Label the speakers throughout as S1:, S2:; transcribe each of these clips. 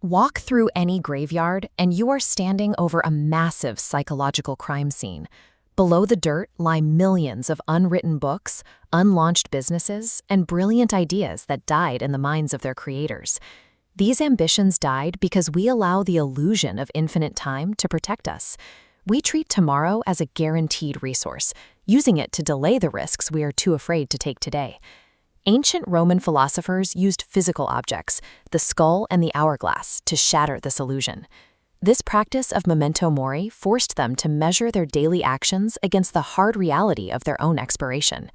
S1: Walk through any graveyard, and you are standing over a massive psychological crime scene. Below the dirt lie millions of unwritten books, unlaunched businesses, and brilliant ideas that died in the minds of their creators. These ambitions died because we allow the illusion of infinite time to protect us. We treat tomorrow as a guaranteed resource, using it to delay the risks we are too afraid to take today. Ancient Roman philosophers used physical objects, the skull and the hourglass, to shatter this illusion. This practice of memento mori forced them to measure their daily actions against the hard reality of their own expiration.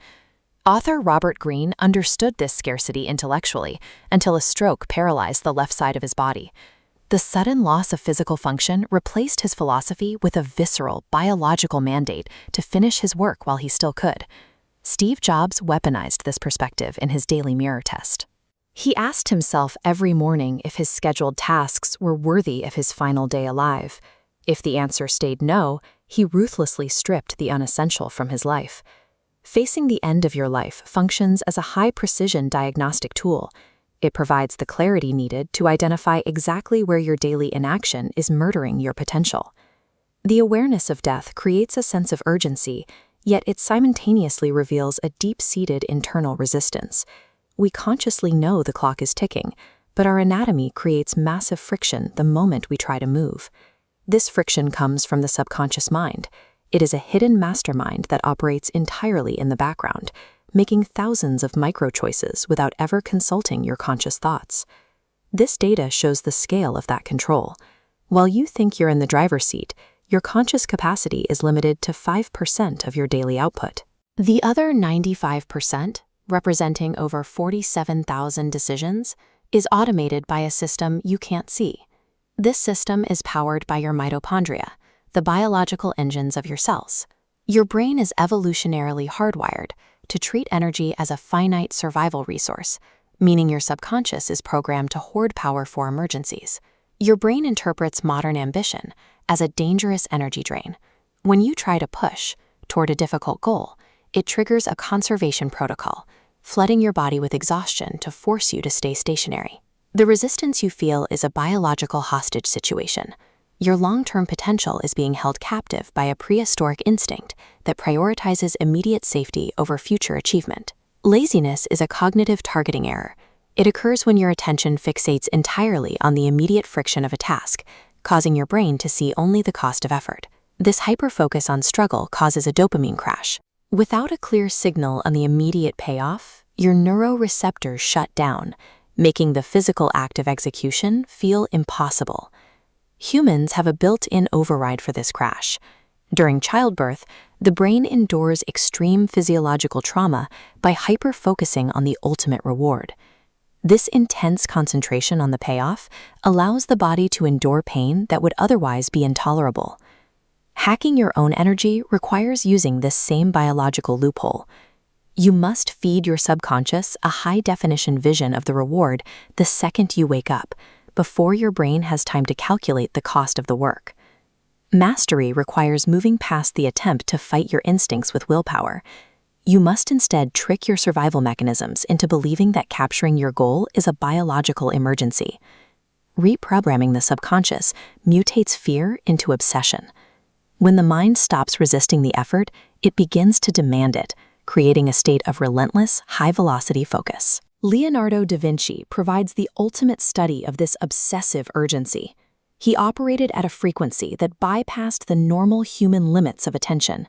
S1: Author Robert Greene understood this scarcity intellectually until a stroke paralyzed the left side of his body. The sudden loss of physical function replaced his philosophy with a visceral, biological mandate to finish his work while he still could. Steve Jobs weaponized this perspective in his daily mirror test. He asked himself every morning if his scheduled tasks were worthy of his final day alive. If the answer stayed no, he ruthlessly stripped the unessential from his life. Facing the end of your life functions as a high-precision diagnostic tool. It provides the clarity needed to identify exactly where your daily inaction is murdering your potential. The awareness of death creates a sense of urgency, yet it simultaneously reveals a deep-seated internal resistance. We consciously know the clock is ticking, but our anatomy creates massive friction the moment we try to move. This friction comes from the subconscious mind. It is a hidden mastermind that operates entirely in the background, making thousands of micro-choices without ever consulting your conscious thoughts. This data shows the scale of that control. While you think you're in the driver's seat, your conscious capacity is limited to 5% of your daily output. The other 95%, representing over 47,000 decisions, is automated by a system you can't see. This system is powered by your mitochondria, the biological engines of your cells. Your brain is evolutionarily hardwired to treat energy as a finite survival resource, meaning your subconscious is programmed to hoard power for emergencies. Your brain interprets modern ambition as a dangerous energy drain. When you try to push toward a difficult goal, it triggers a conservation protocol, flooding your body with exhaustion to force you to stay stationary. The resistance you feel is a biological hostage situation. Your long-term potential is being held captive by a prehistoric instinct that prioritizes immediate safety over future achievement. Laziness is a cognitive targeting error. It occurs when your attention fixates entirely on the immediate friction of a task, causing your brain to see only the cost of effort. This hyperfocus on struggle causes a dopamine crash. Without a clear signal on the immediate payoff, your neuroreceptors shut down, making the physical act of execution feel impossible. Humans have a built-in override for this crash. During childbirth, the brain endures extreme physiological trauma by hyper-focusing on the ultimate reward. This intense concentration on the payoff allows the body to endure pain that would otherwise be intolerable. Hacking your own energy requires using this same biological loophole. You must feed your subconscious a high-definition vision of the reward the second you wake up, before your brain has time to calculate the cost of the work. Mastery requires moving past the attempt to fight your instincts with willpower. You must instead trick your survival mechanisms into believing that capturing your goal is a biological emergency. Reprogramming the subconscious mutates fear into obsession. When the mind stops resisting the effort, it begins to demand it, creating a state of relentless, high-velocity focus. Leonardo da Vinci provides the ultimate study of this obsessive urgency. He operated at a frequency that bypassed the normal human limits of attention.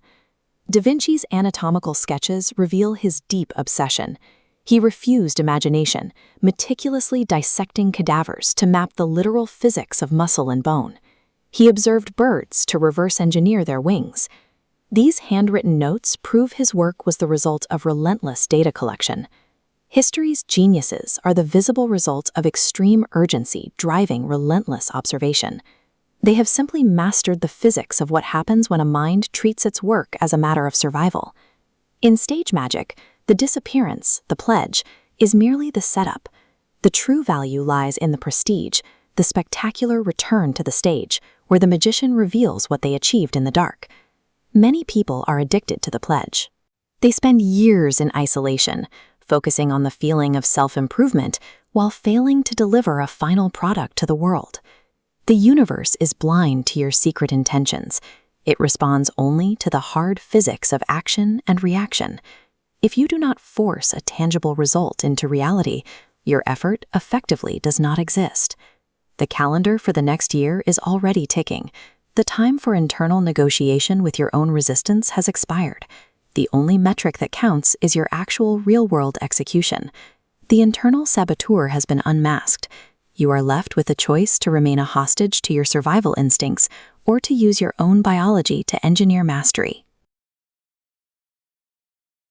S1: Da Vinci's anatomical sketches reveal his deep obsession. He refused imagination, meticulously dissecting cadavers to map the literal physics of muscle and bone. He observed birds to reverse engineer their wings. These handwritten notes prove his work was the result of relentless data collection. History's geniuses are the visible result of extreme urgency driving relentless observation. They have simply mastered the physics of what happens when a mind treats its work as a matter of survival. In stage magic, the disappearance, the pledge, is merely the setup. The true value lies in the prestige, the spectacular return to the stage, where the magician reveals what they achieved in the dark. Many people are addicted to the pledge. They spend years in isolation, focusing on the feeling of self-improvement while failing to deliver a final product to the world. The universe is blind to your secret intentions. It responds only to the hard physics of action and reaction. If you do not force a tangible result into reality, your effort effectively does not exist. The calendar for the next year is already ticking. The time for internal negotiation with your own resistance has expired. The only metric that counts is your actual real-world execution. The internal saboteur has been unmasked. You are left with a choice to remain a hostage to your survival instincts or to use your own biology to engineer mastery.